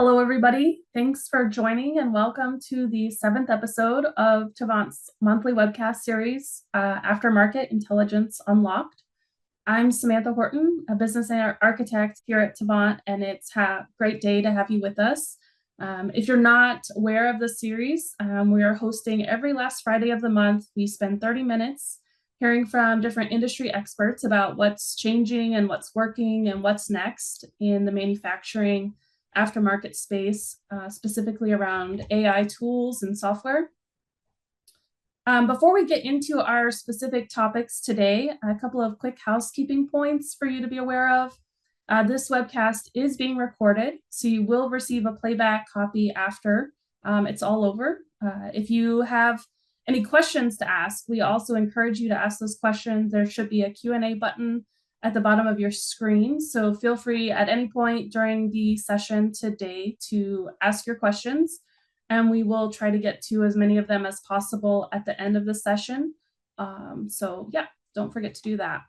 Hello, everybody. Thanks for joining and welcome to the 7th episode of Tavant's monthly webcast series, Aftermarket Intelligence Unlocked. I'm Samantha Horton, a business architect here at Tavant, and it's a great day to have you with us. If you're not aware of the series, we are hosting every last Friday of the month. We spend 30 minutes hearing from different industry experts about what's changing and what's working and what's next in the manufacturing aftermarket space, specifically around AI tools and software. Before we get into our specific topics today, a couple of quick housekeeping points for you to be aware of. This webcast is being recorded, so you will receive a playback copy after it's all over. If you have any questions to ask, we also encourage you to ask those questions. There should be a Q&A button at the bottom of your screen. So feel free at any point during the session today to ask your questions, and we will try to get to as many of them as possible at the end of the session. So yeah, don't forget to do that.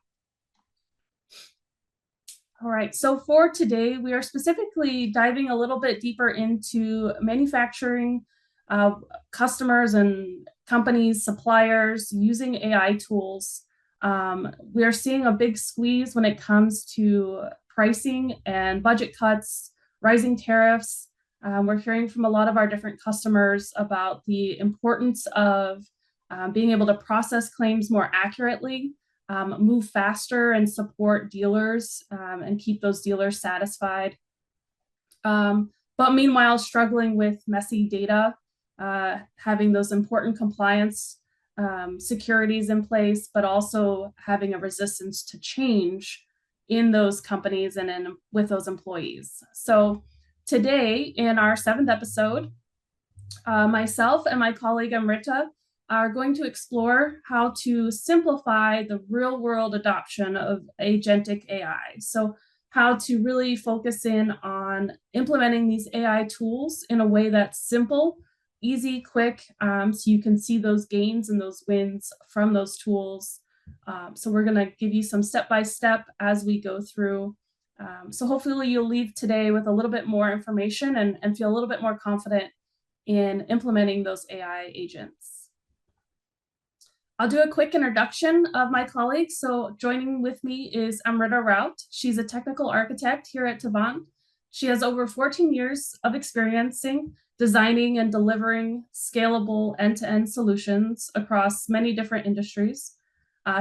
All right, so for today, we are specifically diving a little bit deeper into manufacturing customers and companies, suppliers using AI tools. We are seeing a big squeeze when it comes to pricing and budget cuts, rising tariffs. We're hearing from a lot of our different customers about the importance of being able to process claims more accurately, move faster and support dealers and keep those dealers satisfied. But meanwhile, struggling with messy data, having those important compliance securities in place, but also having a resistance to change in those companies and with those employees. So today, in our 7th episode, myself and my colleague Amrita are going to explore how to simplify the real-world adoption of Agentic AI. So how to really focus in on implementing these AI tools in a way that's simple, easy, quick, so you can see those gains and those wins from those tools. So we're going to give you some step-by-step as we go through. So hopefully you'll leave today with a little bit more information and feel a little bit more confident in implementing those AI agents. I'll do a quick introduction of my colleagues. So joining with me is Amrita Rout. She's a technical architect here at Tavant. She has over 14 years of experience designing and delivering scalable end-to-end solutions across many different industries.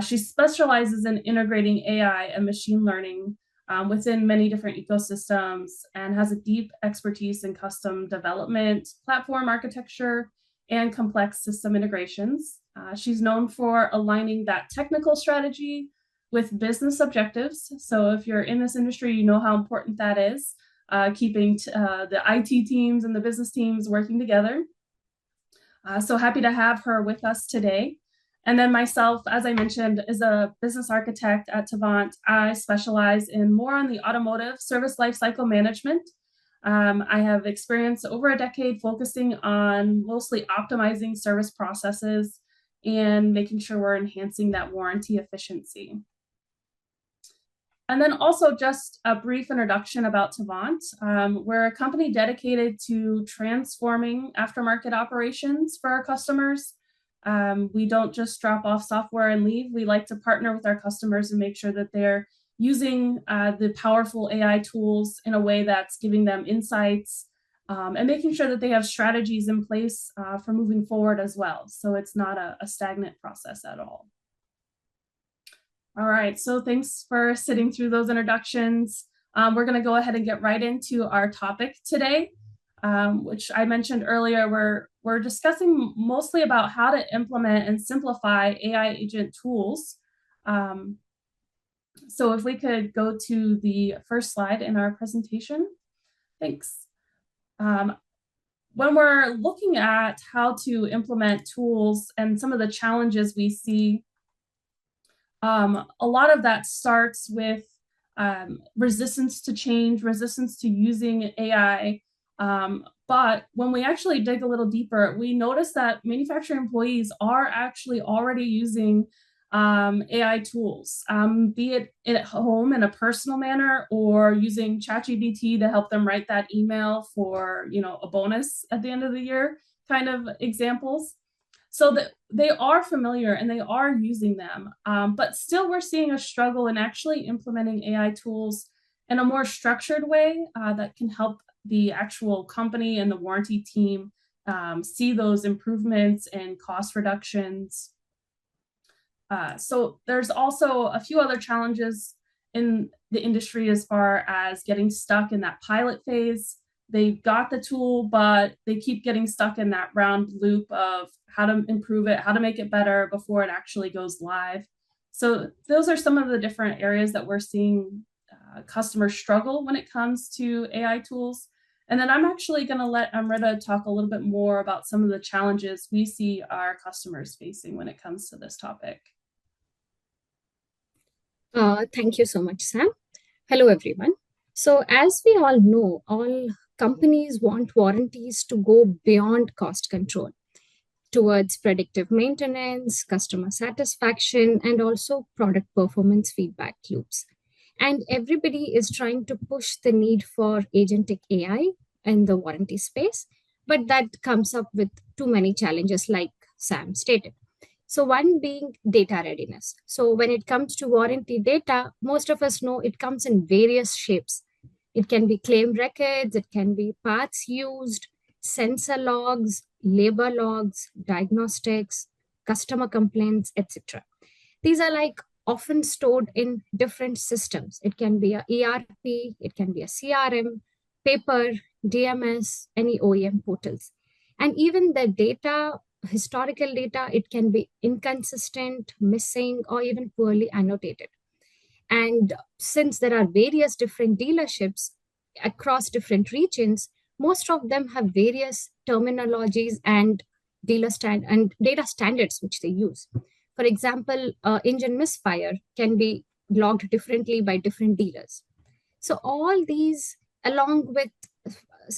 She specializes in integrating AI and machine learning within many different ecosystems and has a deep expertise in custom development, platform architecture, and complex system integrations. She's known for aligning that technical strategy with business objectives. So if you're in this industry, you know how important that is. Keeping the IT teams and the business teams working together. So happy to have her with us today. And then myself, as I mentioned, is a business architect at Tavant. I specialize in more on the automotive service lifecycle management. I have experience over a decade focusing on mostly optimizing service processes and making sure we're enhancing that warranty efficiency. And then also just a brief introduction about Tavant. We're a company dedicated to transforming aftermarket operations for our customers. We don't just drop off software and leave. We like to partner with our customers and make sure that they're using the powerful AI tools in a way that's giving them insights and making sure that they have strategies in place for moving forward as well. So it's not a stagnant process at all. All right, so thanks for sitting through those introductions. We're going to go ahead and get right into our topic today, which I mentioned earlier. We're discussing mostly about how to implement and simplify AI agent tools. So if we could go to the first slide in our presentation. Thanks. When we're looking at how to implement tools and some of the challenges we see, a lot of that starts with resistance to change, resistance to using AI. But when we actually dig a little deeper, we notice that manufacturing employees are actually already using AI tools, be it at home in a personal manner or using ChatGPT to help them write that email for, a bonus at the end of the year kind of examples. So that they are familiar and they are using them, but still we're seeing a struggle in actually implementing AI tools in a more structured way that can help the actual company and the warranty team see those improvements and cost reductions. So there's also a few other challenges in the industry as far as getting stuck in that pilot phase. They've got the tool, but they keep getting stuck in that round loop of how to improve it, how to make it better before it actually goes live. So those are some of the different areas that we're seeing customers struggle when it comes to AI tools. And then I'm actually going to let Amrita talk a little bit more about some of the challenges we see our customers facing when it comes to this topic. Thank you so much, Sam. Hello, everyone. So, as we all know, all companies want warranties to go beyond cost control towards predictive maintenance, customer satisfaction, and also product performance feedback loops. And everybody is trying to push the need for agentic AI in the warranty space, but that comes up with too many challenges, like Sam stated. So, one being data readiness. So, when it comes to warranty data, most of us know it comes in various shapes. It can be claim records, it can be parts used, sensor logs, labor logs, diagnostics, customer complaints, etc. These are like often stored in different systems. It can be a ERP, it can be a CRM, paper, DMS, any OEM portals. And even the data, historical data, it can be inconsistent, missing, or even poorly annotated. And since there are various different dealerships across different regions, most of them have various terminologies and data standards which they use. For example, engine misfire can be logged differently by different dealers. So all these, along with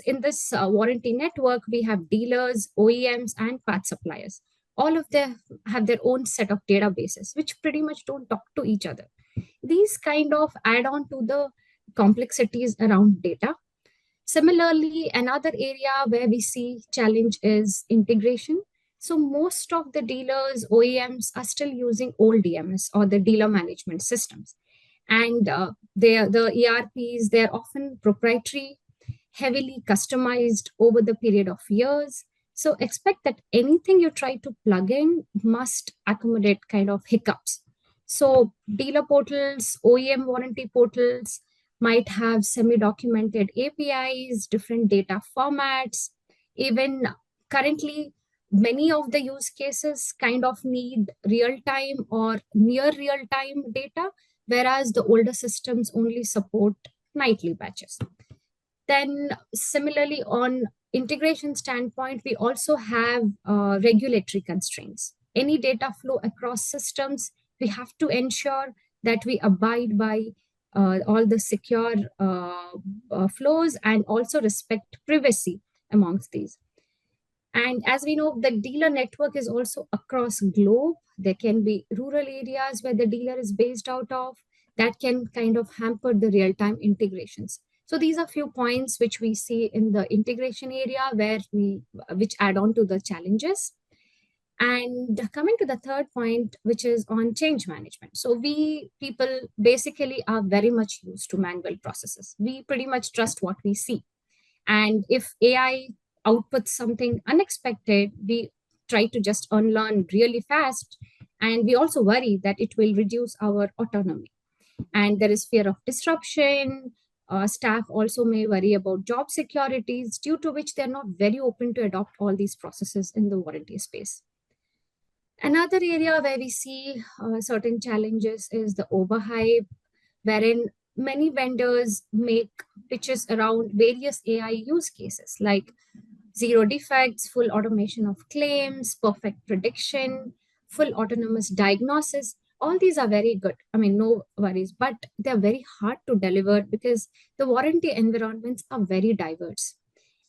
in this warranty network, we have dealers, OEMs, and part suppliers. All of them have their own set of databases, which pretty much don't talk to each other. These kind of add on to the complexities around data. Similarly, another area where we see challenge is integration. So most of the dealers, OEMs are still using old DMS or the dealer management systems. And the ERPs, they're often proprietary, heavily customized over the period of years. So expect that anything you try to plug in must accommodate kind of hiccups. So dealer portals, OEM warranty portals might have semi-documented APIs, different data formats. Even currently, many of the use cases kind of need real-time or near real-time data, whereas the older systems only support nightly batches. Then similarly, on integration standpoint, we also have regulatory constraints. Any data flow across systems, we have to ensure that we abide by all the secure flows and also respect privacy amongst these. And as we know, the dealer network is also across globe. There can be rural areas where the dealer is based out of that can kind of hamper the real-time integrations. So these are few points which we see in the integration area which add on to the challenges. And coming to the third point, which is on change management. So we people basically are very much used to manual processes. We pretty much trust what we see. And if AI outputs something unexpected, we try to just unlearn really fast. And we also worry that it will reduce our autonomy. And there is fear of disruption. Staff also may worry about job securities, due to which they're not very open to adopt all these processes in the warranty space. Another area where we see certain challenges is the overhype, wherein many vendors make pitches around various AI use cases like zero defects, full automation of claims, perfect prediction, full autonomous diagnosis. All these are very good. I mean, no worries, but they're very hard to deliver because the warranty environments are very diverse.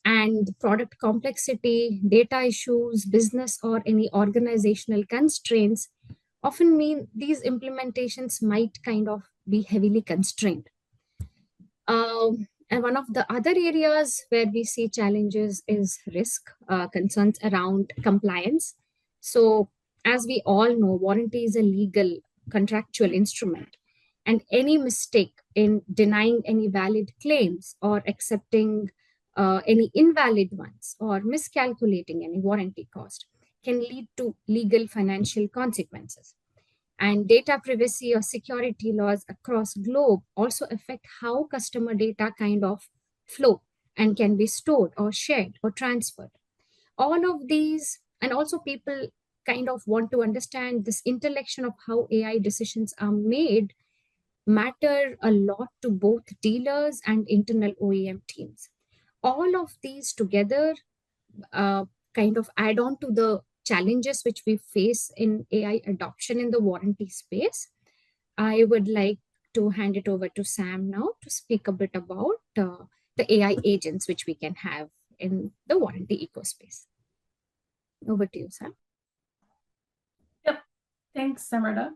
And product complexity, data issues, business or any organizational constraints often mean these implementations might kind of be heavily constrained. And one of the other areas where we see challenges is risk, concerns around compliance. So, as we all know, warranty is a legal contractual instrument, and any mistake in denying any valid claims or accepting any invalid ones or miscalculating any warranty cost can lead to legal financial consequences. And data privacy or security laws across globe also affect how customer data kind of flow and can be stored or shared or transferred. All of these, and also people kind of want to understand this intersection of how AI decisions are made, matter a lot to both dealers and internal OEM teams. All of these together uh, kind of add on to the challenges which we face in AI adoption in the warranty space. I would like to hand it over to Sam now to speak a bit about the AI agents which we can have in the warranty ecospace. Over to you, Sam. Yep. Thanks, Amrita.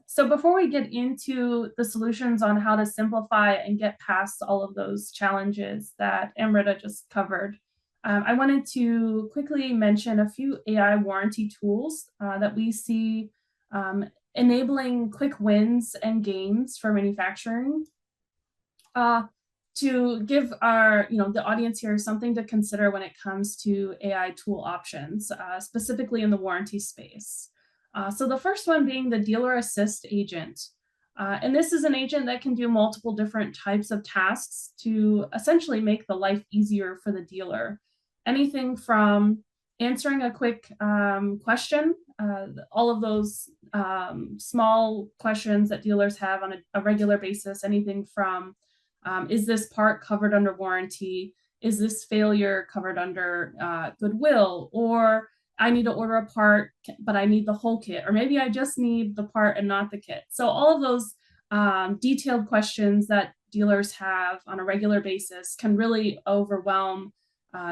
So before we get into the solutions on how to simplify and get past all of those challenges that Amrita just covered, I wanted to quickly mention a few AI warranty tools that we see enabling quick wins and gains for manufacturing. To give our, the audience here something to consider when it comes to AI tool options, specifically in the warranty space. So the first one being the dealer assist agent. And this is an agent that can do multiple different types of tasks to essentially make the life easier for the dealer. Anything from answering a quick question, all of those small questions that dealers have on a regular basis, anything from is this part covered under warranty? Is this failure covered under goodwill? Or I need to order a part, but I need the whole kit. Or maybe I just need the part and not the kit. So all of those detailed questions that dealers have on a regular basis can really overwhelm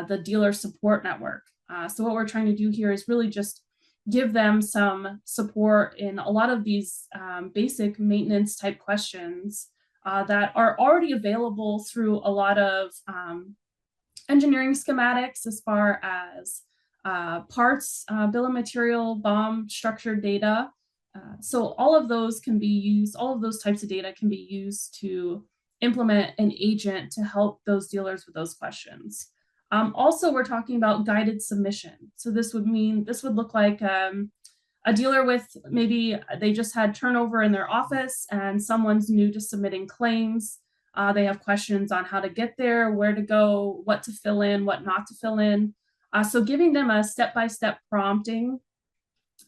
the dealer support network. So what we're trying to do here is really just give them some support in a lot of these basic maintenance type questions that are already available through a lot of engineering schematics as far as parts, bill of material, BOM, structured data. So all of those can be used, all of those types of data can be used to implement an agent to help those dealers with those questions. Also, we're talking about guided submission. So this would look like a dealer with maybe they just had turnover in their office and someone's new to submitting claims. They have questions on how to get there, where to go, what to fill in, what not to fill in. So giving them a step-by-step prompting,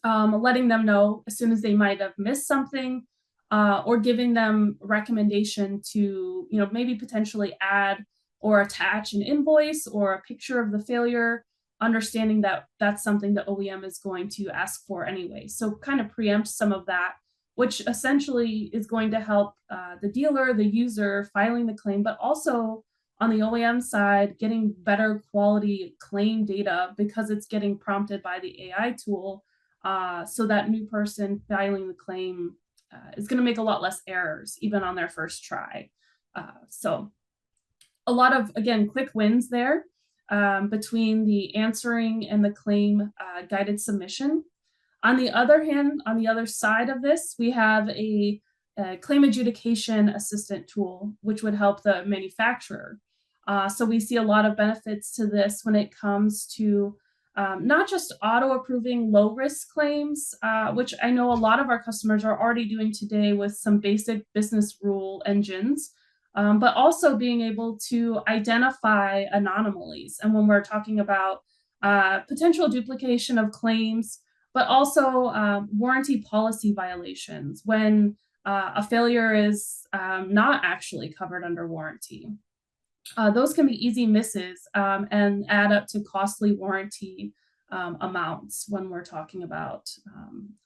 letting them know as soon as they might have missed something, or giving them recommendation to, maybe potentially add or attach an invoice or a picture of the failure, understanding that that's something the OEM is going to ask for anyway. So kind of preempt some of that, which essentially is going to help the dealer, the user filing the claim, but also on the OEM side, getting better quality claim data because it's getting prompted by the AI tool. So that new person filing the claim is going to make a lot less errors, even on their first try. So a lot of, again, quick wins there between the answering and the claim guided submission. On the other hand, on the other side of this, we have a claim adjudication assistant tool, which would help the manufacturer. So we see a lot of benefits to this when it comes to not just auto approving low risk claims, which I know a lot of our customers are already doing today with some basic business rule engines, but also being able to identify anomalies. And when we're talking about potential duplication of claims, but also warranty policy violations when a failure is not actually covered under warranty. Those can be easy misses and add up to costly warranty amounts when we're talking about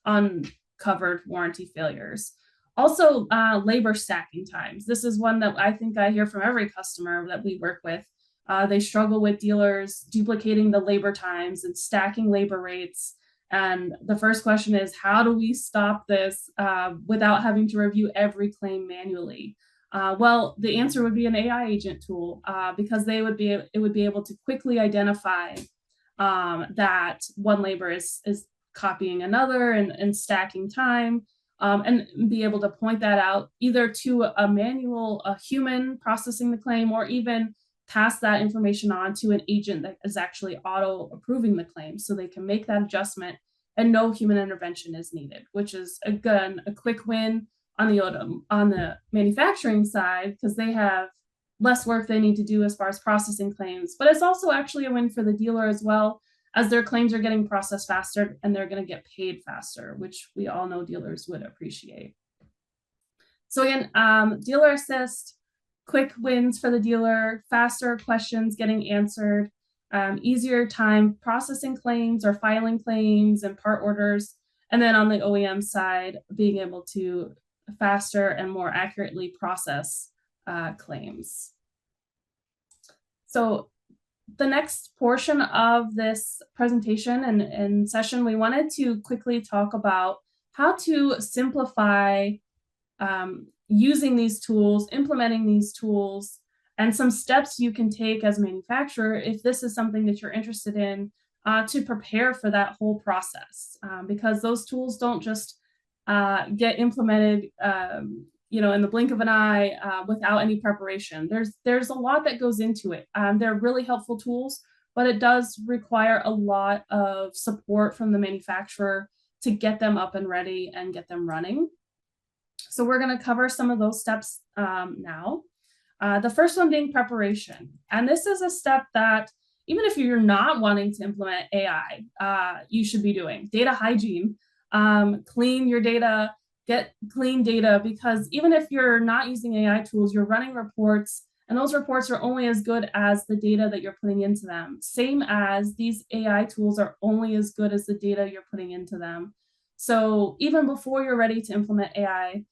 uncovered warranty failures. Also, labor stacking times. This is one that I think I hear from every customer that we work with. They struggle with dealers duplicating the labor times and stacking labor rates. And the first question is, how do we stop this without having to review every claim manually? Well, the answer would be an AI agent tool, because it would be able to quickly identify that one labor is copying another and stacking time, and be able to point that out either to a human processing the claim, or even pass that information on to an agent that is actually auto approving the claim, so they can make that adjustment and no human intervention is needed, which is, again, a quick win on the manufacturing side, because they have less work they need to do as far as processing claims. But it's also actually a win for the dealer as well, as their claims are getting processed faster and they're going to get paid faster, which we all know dealers would appreciate. So again, Dealer Assist, quick wins for the dealer, faster questions getting answered, easier time processing claims or filing claims and part orders. And then on the OEM side, being able to faster and more accurately process claims. So the next portion of this presentation and session, we wanted to quickly talk about how to simplify using these tools, implementing these tools, and some steps you can take as a manufacturer if this is something that you're interested in, to prepare for that whole process, because those tools don't just get implemented in the blink of an eye, without any preparation. There's a lot that goes into it. They're really helpful tools, but it does require a lot of support from the manufacturer to get them up and ready and get them running. So we're going to cover some of those steps now. The first one being preparation. And this is a step that, even if you're not wanting to implement AI, you should be doing. Data hygiene. Clean your data, get clean data, because even if you're not using AI tools, you're running reports, and those reports are only as good as the data that you're putting into them. Same as these AI tools are only as good as the data you're putting into them. So even before you're ready to implement AI,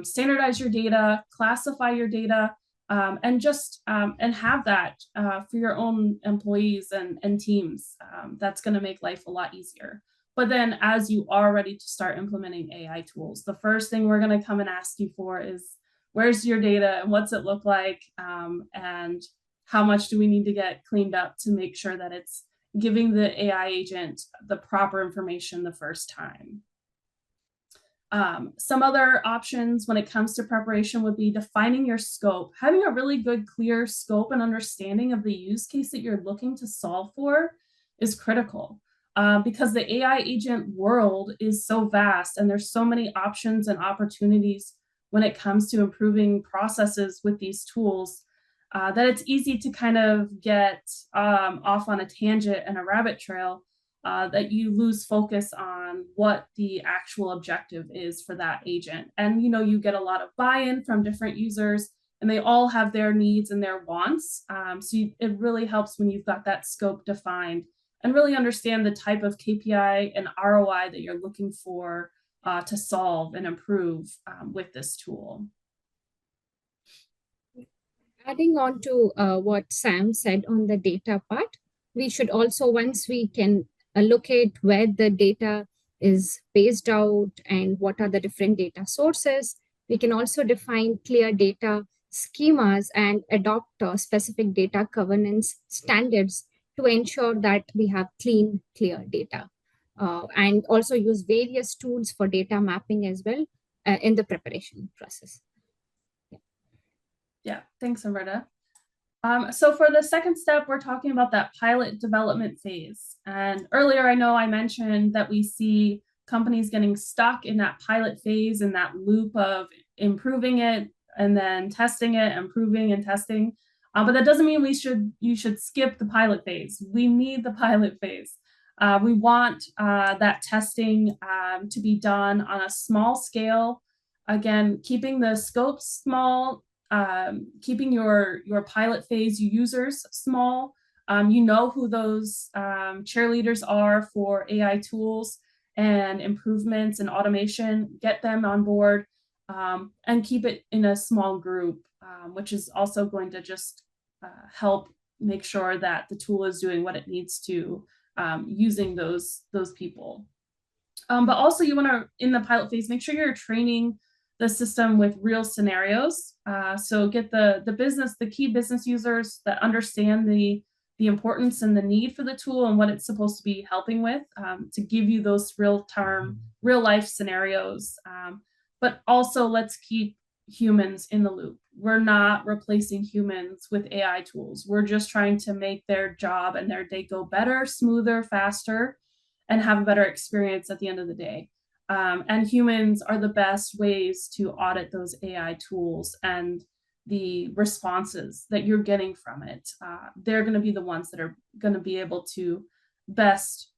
standardize your data, classify your data, and have that for your own employees and teams. That's going to make life a lot easier. But then as you are ready to start implementing AI tools, the first thing we're going to come and ask you for is, where's your data and what's it look like? And how much do we need to get cleaned up to make sure that it's giving the AI agent the proper information the first time? Some other options when it comes to preparation would be defining your scope. Having a really good, clear scope and understanding of the use case that you're looking to solve for is critical, because the AI agent world is so vast and there's so many options and opportunities when it comes to improving processes with these tools, that it's easy to kind of get off on a tangent and a rabbit trail, that you lose focus on what the actual objective is for that agent. And you get a lot of buy-in from different users, and they all have their needs and their wants. It really helps when you've got that scope defined and really understand the type of KPI and ROI that you're looking for to solve and improve with this tool. Adding on to what Sam said on the data part, we should also, once we can locate where the data is based out and what are the different data sources, we can also define clear data schemas and adopt specific data governance standards to ensure that we have clean, clear data. And also use various tools for data mapping as well in the preparation process. Yeah, thanks, Amrita. So for the second step, we're talking about that pilot development phase. And earlier, I know I mentioned that we see companies getting stuck in that pilot phase, in that loop of improving it and then testing it, improving and testing. But that doesn't mean you should skip the pilot phase. We need the pilot phase. We want that testing to be done on a small scale. Again, keeping the scope small, keeping your pilot phase users small. You know who those cheerleaders are for AI tools and improvements and automation. Get them on board, and keep it in a small group, which is also going to just help make sure that the tool is doing what it needs to, using those people. But also you want to, in the pilot phase, make sure you're training the system with real scenarios. So get the key business users that understand the importance and the need for the tool and what it's supposed to be helping with, to give you those real life scenarios. But also let's keep humans in the loop. We're not replacing humans with AI tools. We're just trying to make their job and their day go better, smoother, faster, and have a better experience at the end of the day. And humans are the best ways to audit those AI tools and the responses that you're getting from it. They're going to be the ones that are going to be able to best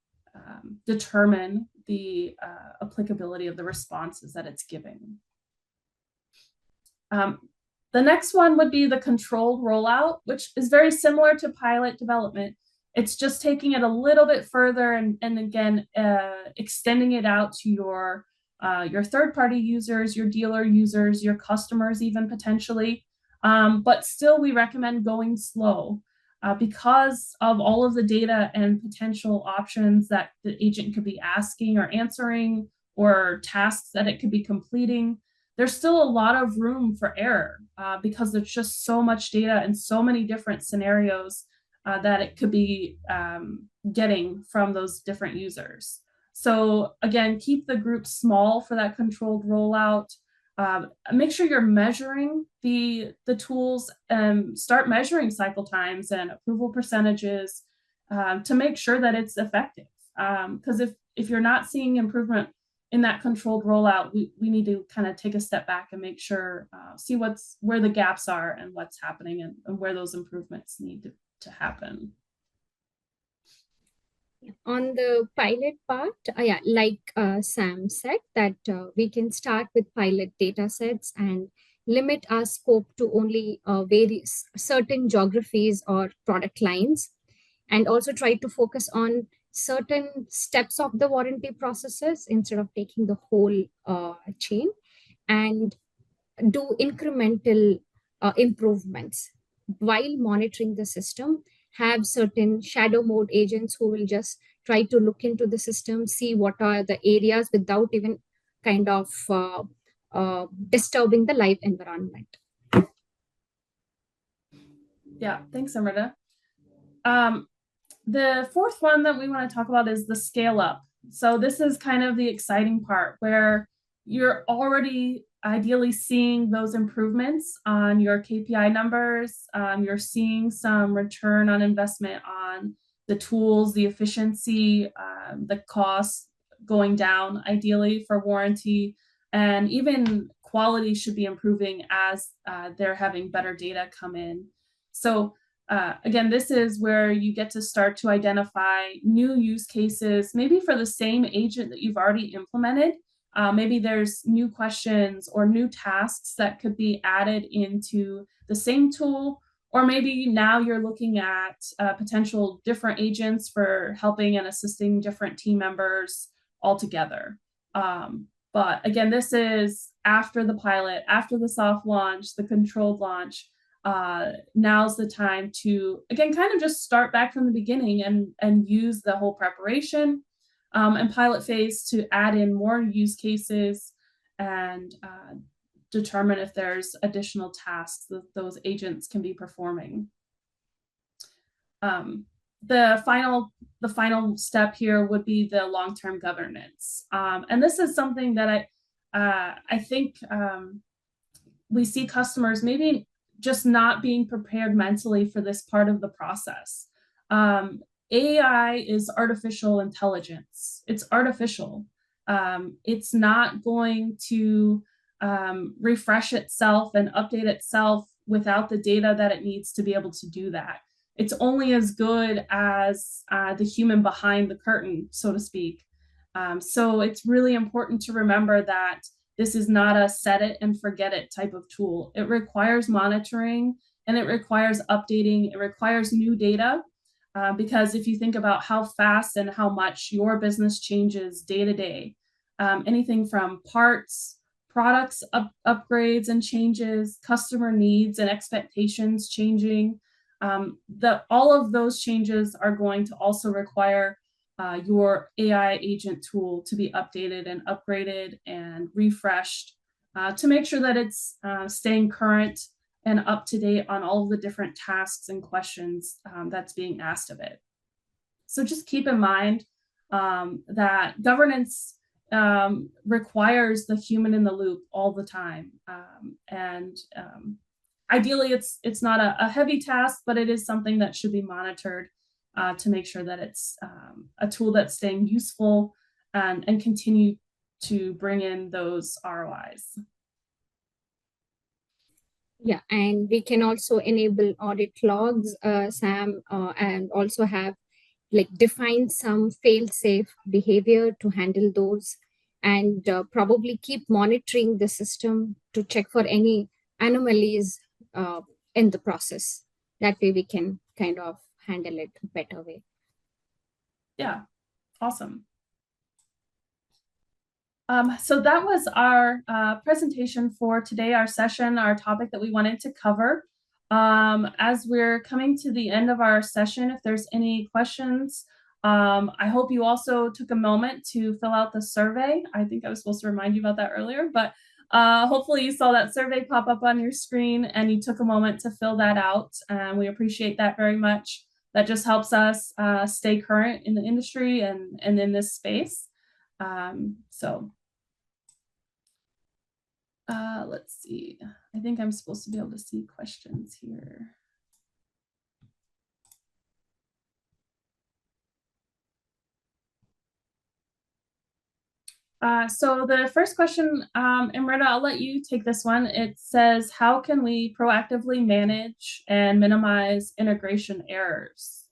determine the applicability of the responses that it's giving. The next one would be the controlled rollout, which is very similar to pilot development. It's just taking it a little bit further and again, extending it out to your third-party users, your dealer users, your customers, even potentially. But still, we recommend going slow because of all of the data and potential options that the agent could be asking or answering, or tasks that it could be completing. There's still a lot of room for error because there's just so much data and so many different scenarios that it could be getting from those different users. So again, keep the group small for that controlled rollout. Make sure you're measuring the tools and start measuring cycle times and approval percentages to make sure that it's effective. Because if you're not seeing improvement in that controlled rollout, we need to kind of take a step back and make sure, see where the gaps are and what's happening, and where those improvements need to happen. On the pilot part, yeah, like Sam said, that we can start with pilot data sets and limit our scope to only various certain geographies or product lines, and also try to focus on certain steps of the warranty processes instead of taking the whole chain, and do incremental improvements while monitoring the system. Have certain shadow mode agents who will just try to look into the system, see what are the areas without even kind of disturbing the live environment. Yeah, thanks, Amrita. The fourth one that we want to talk about is the scale up. So this is kind of the exciting part where you're already ideally seeing those improvements on your KPI numbers. You're seeing some return on investment on the tools, the efficiency, the costs going down ideally for warranty, and even quality should be improving as they're having better data come in. So again, this is where you get to start to identify new use cases, maybe for the same agent that you've already implemented. Maybe there's new questions or new tasks that could be added into the same tool, or maybe now you're looking at potential different agents for helping and assisting different team members altogether. But again, this is after the pilot, after the soft launch, the controlled launch. Now's the time to, again, kind of just start back from the beginning and use the whole preparation and pilot phase to add in more use cases and determine if there's additional tasks that those agents can be performing. The final step here would be the long-term governance. And this is something that I think we see customers maybe just not being prepared mentally for this part of the process. AI is artificial intelligence. It's artificial. It's not going to refresh itself and update itself without the data that it needs to be able to do that. It's only as good as the human behind the curtain, so to speak. So it's really important to remember that this is not a set it and forget it type of tool. It requires monitoring, and it requires updating. It requires new data, because if you think about how fast and how much your business changes day to day, anything from parts, products, upgrades and changes, customer needs and expectations changing, all of those changes are going to also require your AI agent tool to be updated and upgraded and refreshed to make sure that it's staying current and up to date on all of the different tasks and questions that's being asked of it. So just keep in mind that governance requires the human in the loop all the time. Ideally, it's not a heavy task, but it is something that should be monitored to make sure that it's a tool that's staying useful and continue to bring in those ROIs. Yeah, and we can also enable audit logs, Sam, and also have define some fail-safe behavior to handle those, and probably keep monitoring the system to check for any anomalies in the process. That way we can kind of handle it a better way. Yeah, awesome. So that was our presentation for today, our session, our topic that we wanted to cover. As we're coming to the end of our session, if there's any questions, I hope you also took a moment to fill out the survey. I think I was supposed to remind you about that earlier, but hopefully you saw that survey pop up on your screen and you took a moment to fill that out. And we appreciate that very much. That just helps us stay current in the industry and in this space. Let's see. I think I'm supposed to be able to see questions here. So the first question, Amrita, I'll let you take this one. It says, how can we proactively manage and minimize integration errors?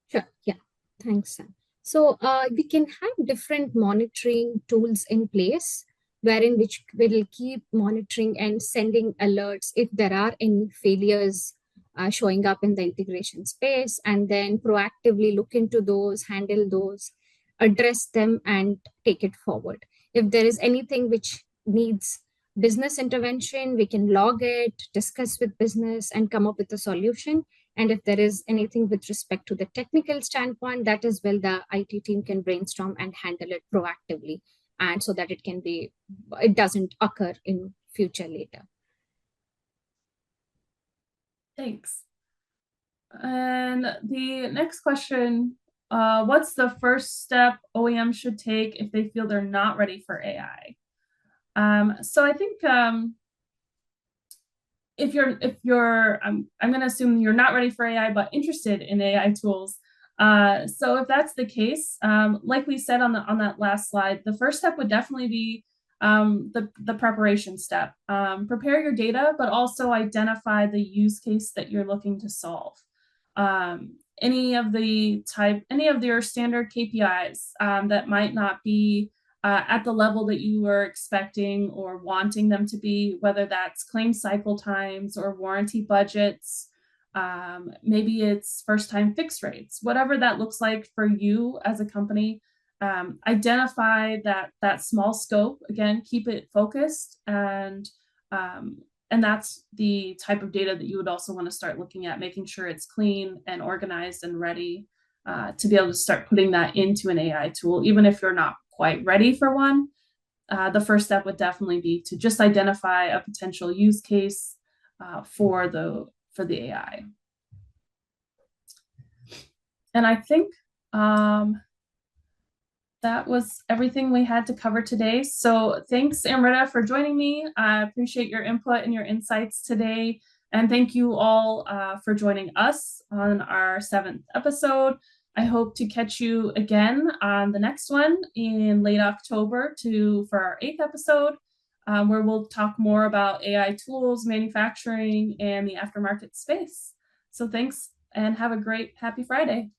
Sure, yeah, thanks, Sam. So we can have different monitoring tools in place wherein which will keep monitoring and sending alerts if there are any failures showing up in the integration space, and then proactively look into those, handle those, address them, and take it forward. If there is anything which needs business intervention, we can log it, discuss with business, and come up with a solution. And if there is anything with respect to the technical standpoint, that as well the IT team can brainstorm and handle it proactively, and so that it doesn't occur in future later. Thanks. And the next question, what's the first step OEMs should take if they feel they're not ready for AI? So I think if you're I'm going to assume you're not ready for AI but interested in AI tools. So if that's the case, like we said on that last slide, the first step would definitely be the preparation step. Prepare your data, but also identify the use case that you're looking to solve. Any of your standard KPIs that might not be at the level that you were expecting or wanting them to be, whether that's claim cycle times or warranty budgets, maybe it's first-time fix rates, whatever that looks like for you as a company. Identify that small scope, again, keep it focused, and that's the type of data that you would also want to start looking at, making sure it's clean and organized and ready to be able to start putting that into an AI tool, even if you're not quite ready for one. The first step would definitely be to just identify a potential use case for the AI. And I think that was everything we had to cover today. So thanks, Amrita, for joining me. I appreciate your input and your insights today. And thank you all for joining us on our 7th episode. I hope to catch you again on the next one in late October for our 8th episode, where we'll talk more about AI tools, manufacturing, and the aftermarket space. So thanks, and have a great, happy Friday.